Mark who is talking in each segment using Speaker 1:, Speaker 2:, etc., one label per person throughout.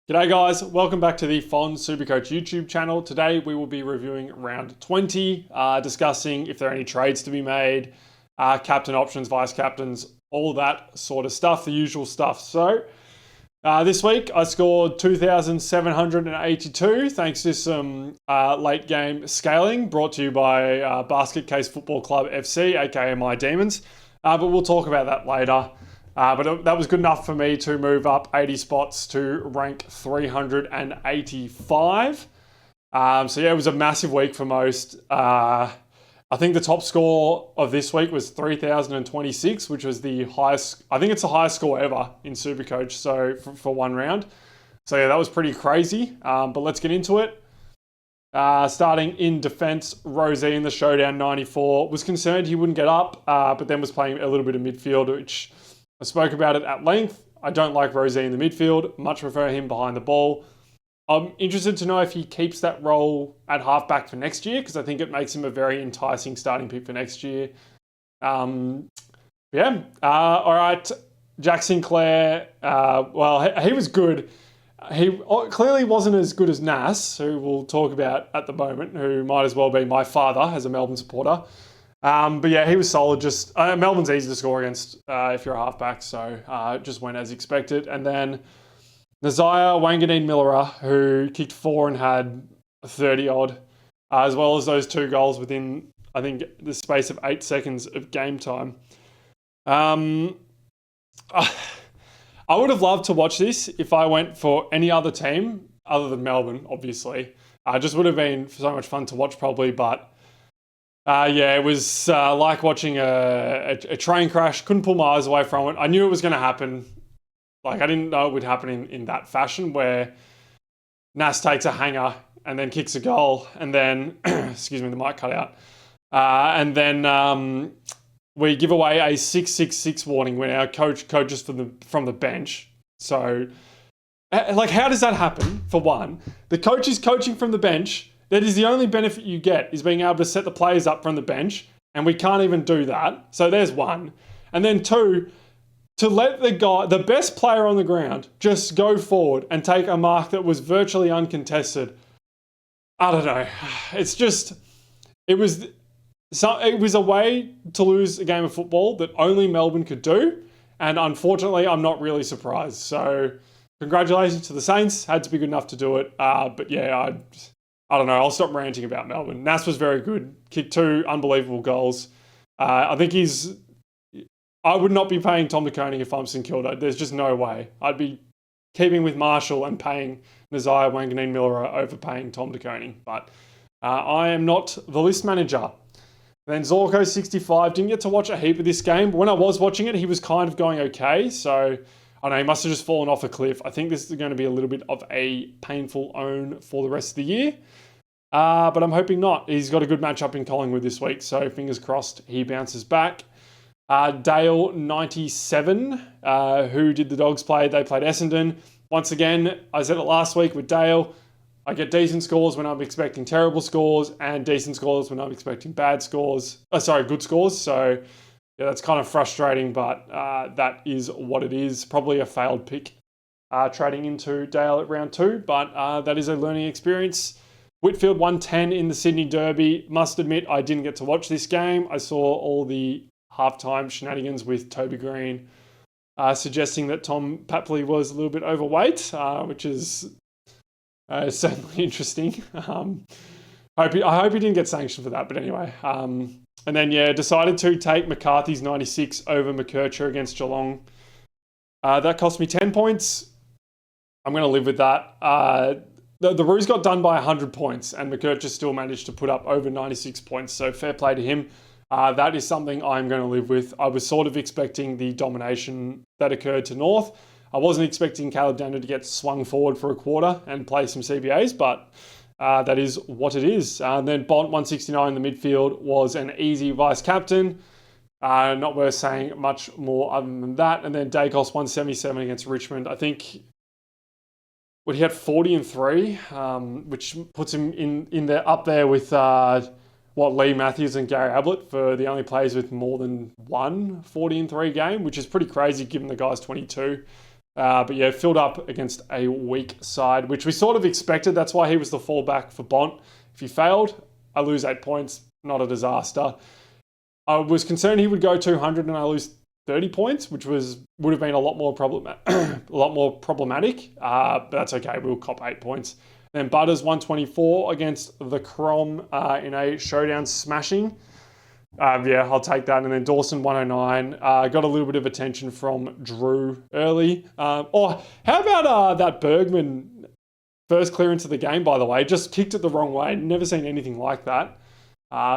Speaker 1: G'day guys, welcome back to the Supercoach YouTube channel. Today we will be reviewing round 20, discussing if there are any trades to be made, captain options, vice captains, all that sort of stuff, the usual stuff. So this week I scored 2,782 thanks to some late game scaling brought to you by Basket Case Football Club FC, aka My Demons, but we'll talk about that later. But that was good enough for me to move up 80 spots to rank 385. So yeah, it was a massive week for most. I think the top score of this week was 3,026, which was the highest. I think it's the highest score ever in Supercoach. So for one round. So yeah, that was pretty crazy. But let's get into it. Starting in defense, Rosie in the showdown 94 was concerned he wouldn't get up, but then was playing a little bit of midfield, which I spoke about it at length. I don't like Rosé in the midfield. Much prefer him behind the ball. I'm interested to know if he keeps that role at halfback for next year, because I think it makes him a very enticing starting pick for next year. All right. Jack Sinclair, he was good. He clearly wasn't as good as Nas, who we'll talk about at the moment, who might as well be my father as a Melbourne supporter. But yeah, he was solid. Just Melbourne's easy to score against if you're a halfback, so just went as expected. And then Nazaya Wanganeen-Millera, who kicked 4 and had 30 odd, as well as those 2 goals within, I think, the space of 8 seconds of game time. I would have loved to watch this if I went for any other team other than Melbourne, obviously. Just would have been so much fun to watch probably, but it was like watching a train crash. Couldn't pull my eyes away from it. I knew it was going to happen. Like, I didn't know it would happen in that fashion where Nas takes a hanger and then kicks a goal and then, excuse me, the mic cut out. And then we give away a 6-6-6 warning when our coach coaches from the bench. So, like, how does that happen, for one? The coach is coaching from the bench. That is the only benefit you get, is being able to set the players up from the bench, and we can't even do that. So there's one. And then 2, to let the best player on the ground, just go forward and take a mark that was virtually uncontested. I don't know. It was a way to lose a game of football that only Melbourne could do, and unfortunately, I'm not really surprised. So congratulations to the Saints. Had to be good enough to do it. But yeah, I don't know. I'll stop ranting about Melbourne. Nas was very good. Kicked 2 unbelievable goals. I think I would not be paying Tom de Koning if I'm St Kilda. There's just no way. I'd be keeping with Marshall and paying Nazaya Wanganeen-Millera over paying Tom de Koning. But I am not the list manager. Then Zorko 65. Didn't get to watch a heap of this game. But when I was watching it, he was kind of going okay. So I don't know, he must have just fallen off a cliff. I think this is going to be a little bit of a painful own for the rest of the year. But I'm hoping not. He's got a good matchup in Collingwood this week, so fingers crossed he bounces back. Dale 97, who did the Dogs play? They played Essendon. Once again, I said it last week with Dale, I get decent scores when I'm expecting terrible scores and decent scores when I'm expecting good scores. So yeah, that's kind of frustrating, but that is what it is. Probably a failed pick trading into Dale at round 2, but that is a learning experience. Whitfield 110 in the Sydney Derby. Must admit, I didn't get to watch this game. I saw all the halftime shenanigans with Toby Green suggesting that Tom Papley was a little bit overweight, which is certainly interesting. I hope he didn't get sanctioned for that, but anyway. And then, decided to take McCarthy's 96 over McKercher against Geelong. That cost me 10 points. I'm going to live with that. The Roos got done by 100 points, and McKercher still managed to put up over 96 points, so fair play to him. That is something I'm going to live with. I was sort of expecting the domination that occurred to North. I wasn't expecting Caleb Daniel to get swung forward for a quarter and play some CBAs, but that is what it is. And then Bont 169 in the midfield was an easy vice captain. Not worth saying much more other than that. And then Dacos 177 against Richmond. I think he had 40 and 3, which puts him in there up there with Lee Matthews and Gary Ablett for the only players with more than one 40 and 3 game, which is pretty crazy given the guy's 22. But yeah, filled up against a weak side, which we sort of expected. That's why he was the fallback for Bont. If he failed, I lose 8 points. Not a disaster. I was concerned he would go 200 and I lose 30 points, which would have been a lot more problematic. But that's okay. We'll cop 8 points. Then Butters 124 against the Crom in a showdown smashing. Yeah, I'll take that. And then Dawson 109. Got a little bit of attention from Drew early. How about that Bergman first clearance of the game, by the way? Just kicked it the wrong way. Never seen anything like that.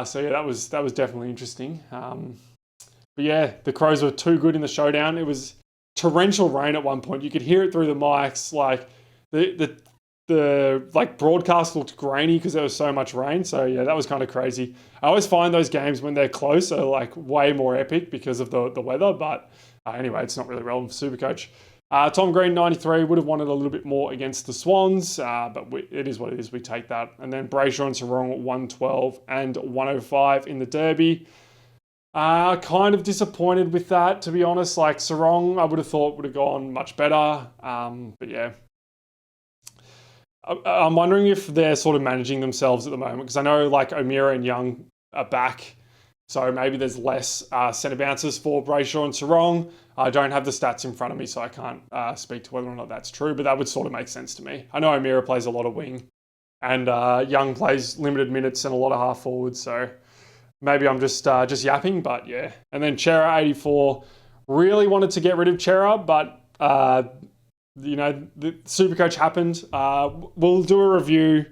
Speaker 1: So yeah, that was definitely interesting. But yeah, the Crows were too good in the showdown. It was torrential rain at one point. You could hear it through the mics. Like the broadcast looked grainy because there was so much rain. So yeah, that was kind of crazy. I always find those games when they're close are like way more epic because of the weather. But anyway, it's not really relevant for Supercoach. Tom Green 93 would have wanted a little bit more against the Swans, but it is what it is. We take that. And then Brayshaw and Sarong 112 and 105 in the Derby. Kind of disappointed with that, to be honest. Like Sarong, I would have thought would have gone much better. But yeah. I'm wondering if they're sort of managing themselves at the moment, because I know like O'Meara and Young are back, so maybe there's less centre bounces for Brayshaw and Sarong. I don't have the stats in front of me, so I can't speak to whether or not that's true, but that would sort of make sense to me. I know O'Meara plays a lot of wing, and Young plays limited minutes and a lot of half forwards, so maybe I'm just yapping, but yeah. And then Chera 84, really wanted to get rid of Chera, but the Supercoach happened. We'll do a review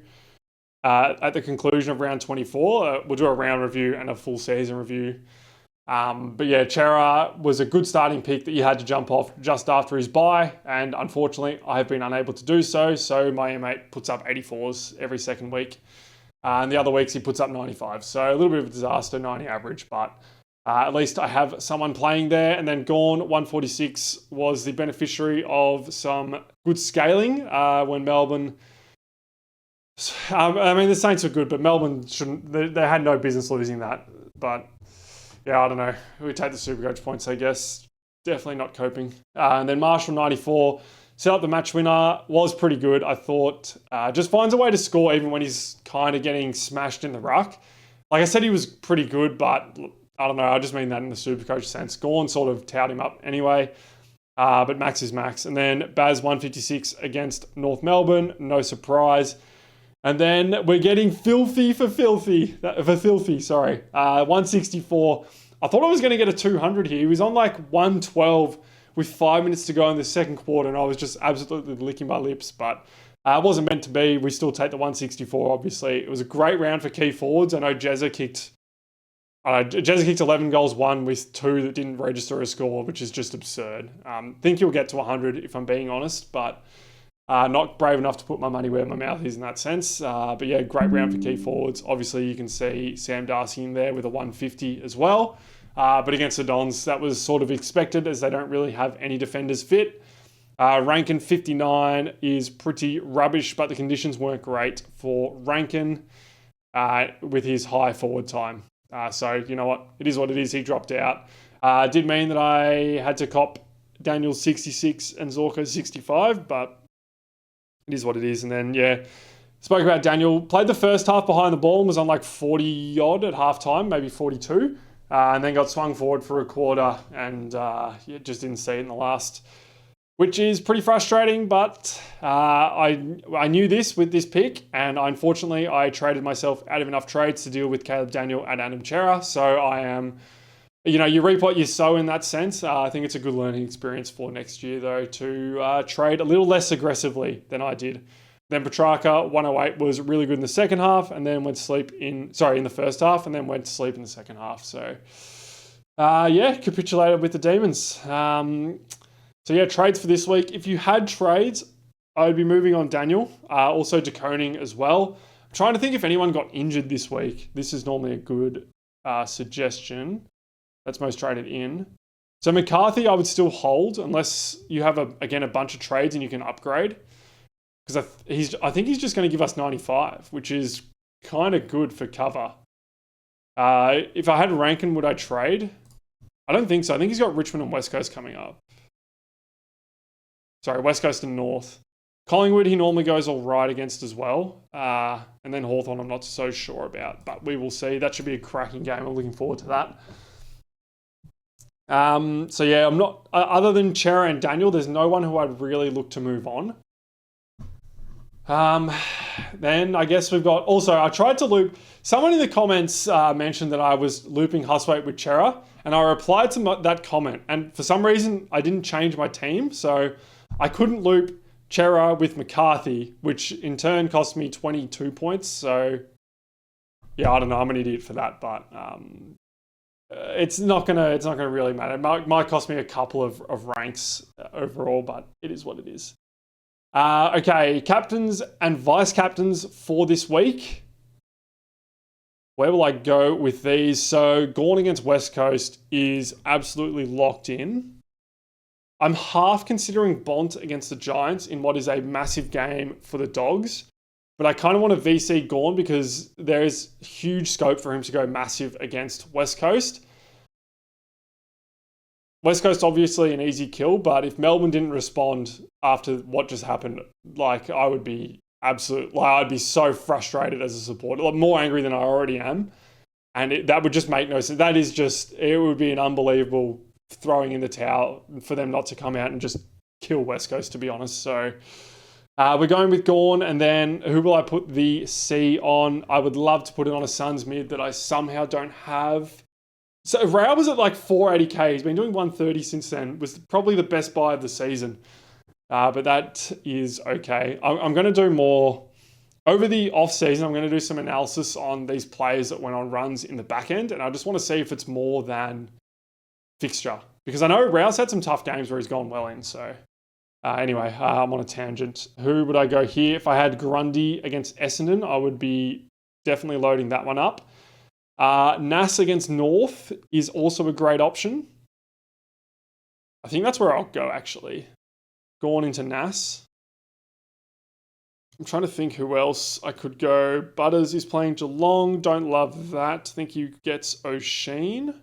Speaker 1: at the conclusion of round 24. We'll do a round review and a full season review. But yeah, Chera was a good starting pick that you had to jump off just after his bye, and unfortunately, I have been unable to do so. So my M8 puts up 84s every second week, and the other weeks he puts up 95. So a little bit of a disaster, 90 average, but at least I have someone playing there. And then Gawn 146 was the beneficiary of some good scaling when Melbourne. I mean, the Saints were good, but Melbourne shouldn't. They had no business losing that. But yeah, I don't know. We take the Supercoach points, I guess. Definitely not coping. And then Marshall 94 set up the match winner. Was pretty good, I thought. Just finds a way to score even when he's kind of getting smashed in the ruck. Like I said, he was pretty good, but I don't know. I just mean that in the Supercoach sense. Gawn sort of towed him up anyway. But Max is Max. And then Baz 156 against North Melbourne. No surprise. And then we're getting filthy for filthy. 164. I thought I was going to get a 200 here. He was on like 112 with 5 minutes to go in the second quarter, and I was just absolutely licking my lips. But it wasn't meant to be. We still take the 164, obviously. It was a great round for key forwards. I know Jezza kicked 11 goals, 1 with 2 that didn't register a score, which is just absurd. Think he'll get to 100 if I'm being honest, but not brave enough to put my money where my mouth is in that sense. But yeah, great round for key forwards. Obviously, you can see Sam Darcy in there with a 150 as well. But against the Dons, that was sort of expected as they don't really have any defenders fit. Rankin 59 is pretty rubbish, but the conditions weren't great for Rankin with his high forward time. So, you know what? It is what it is. He dropped out. Did mean that I had to cop Daniel 66 and Zorko 65, but it is what it is. And then, yeah, spoke about Daniel. Played the first half behind the ball and was on like 40-odd at halftime, maybe 42. And then got swung forward for a quarter and just didn't see it in the last, which is pretty frustrating. But I knew this with this pick, and unfortunately I traded myself out of enough trades to deal with Caleb Daniel and Adam Chera. So I am, you reap what you sow in that sense. I think it's a good learning experience for next year, though, to trade a little less aggressively than I did. Then Petrarca, 108, was really good in the second half, and then went to sleep in the first half, and then went to sleep in the second half. So, capitulated with the Demons. So, yeah, trades for this week. If you had trades, I would be moving on Daniel. Also, De Koning as well. I'm trying to think if anyone got injured this week. This is normally a good suggestion. That's most traded in. So, McCarthy, I would still hold unless you have, a bunch of trades and you can upgrade. Because I think he's just going to give us 95, which is kind of good for cover. If I had Rankin, would I trade? I don't think so. I think he's got Richmond and West Coast coming up. Sorry, West Coast and North. Collingwood, he normally goes all right against as well. And then Hawthorn, I'm not so sure about, but we will see. That should be a cracking game. I'm looking forward to that. So yeah, I'm not, other than Chera and Daniel, there's no one who I'd really look to move on. Then I guess we've got, also I tried to loop, someone in the comments mentioned that I was looping Hustwaite with Chera, and I replied to that comment, and for some reason I didn't change my team, so I couldn't loop Chera with McCarthy, which in turn cost me 22 points, so yeah, I don't know, I'm an idiot for that, but it's not gonna really matter. It might cost me a couple of ranks overall, but it is what it is. Okay, captains and vice captains for this week. Where will I go with these? So Gawn against West Coast is absolutely locked in. I'm half considering Bont against the Giants in what is a massive game for the Dogs, but I kind of want to VC Gawn because there is huge scope for him to go massive against West Coast. West Coast obviously an easy kill, but if Melbourne didn't respond after what just happened, like I would be I'd be so frustrated as a supporter, like more angry than I already am, and that would just make no sense. That is just, it would be an unbelievable throwing in the towel for them not to come out and just kill West Coast, to be honest. So we're going with Gawn, and then who will I put the C on? I would love to put it on a Suns mid that I somehow don't have. So Rao was at like 480k. He's been doing 130 since then. Was probably the best buy of the season. But that is okay. I'm going to do more. Over the off-season, I'm going to do some analysis on these players that went on runs in the back end. And I just want to see if it's more than fixture. Because I know Rao's had some tough games where he's gone well in. So anyway, I'm on a tangent. Who would I go here? If I had Grundy against Essendon, I would be definitely loading that one up. Nas against North is also a great option. I think that's where I'll go, actually. Gone into Nas. I'm trying to think who else I could go. Butters is playing Geelong. Don't love that. I think he gets O'Sheen.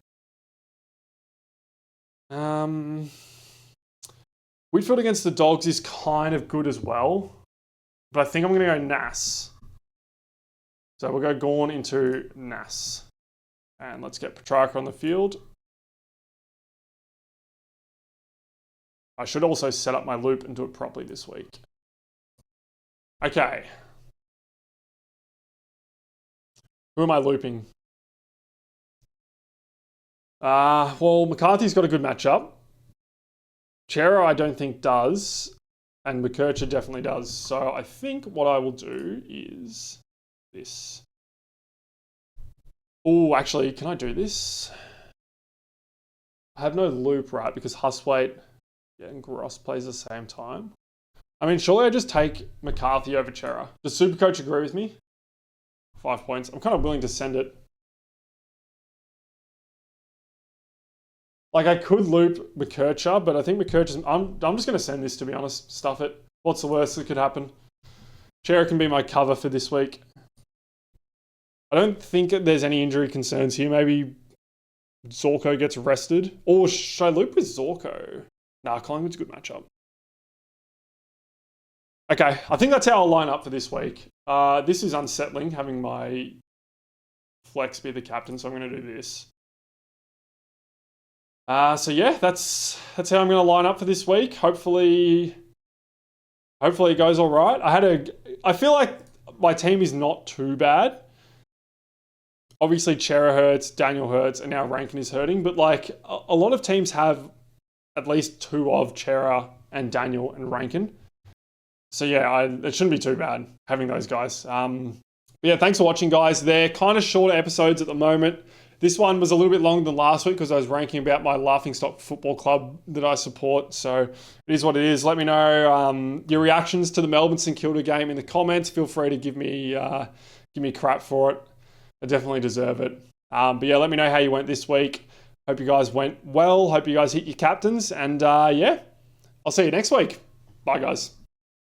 Speaker 1: Whitfield against the Dogs is kind of good as well. But I think I'm going to go Nas. So we'll go Gawn into Nas. And let's get Petrarca on the field. I should also set up my loop and do it properly this week. Okay. Who am I looping? Well, McCarthy's got a good matchup. Chera I don't think does. And McKercher definitely does. So I think what I will do is this. Oh, actually, can I do this? I have no loop, right? Because Hustwaite and Gross plays at the same time. I mean, surely I just take McCarthy over Chera. Does Supercoach agree with me? 5 points. I'm kind of willing to send it. Like, I could loop McKercher, but I think McKercher's... I'm just going to send this, to be honest. Stuff it. What's the worst that could happen? Chera can be my cover for this week. I don't think there's any injury concerns here. Maybe Zorko gets rested. Or should I loop with Zorko? Nah, Collingwood's a good matchup. Okay, I think that's how I'll line up for this week. This is unsettling, having my flex be the captain, so I'm going to do this. So yeah, that's how I'm going to line up for this week. Hopefully it goes all right. I feel like my team is not too bad. Obviously, Chera hurts, Daniel hurts, and now Rankin is hurting. But like a lot of teams have at least two of Chera and Daniel and Rankin. So yeah, it shouldn't be too bad having those guys. But yeah, thanks for watching, guys. They're kind of shorter episodes at the moment. This one was a little bit longer than last week because I was ranking about my Laughingstock Football Club that I support. So it is what it is. Let me know your reactions to the Melbourne St Kilda game in the comments. Feel free to give me crap for it. I definitely deserve it. But yeah, let me know how you went this week. Hope you guys went well. Hope you guys hit your captains. And yeah, I'll see you next week. Bye, guys.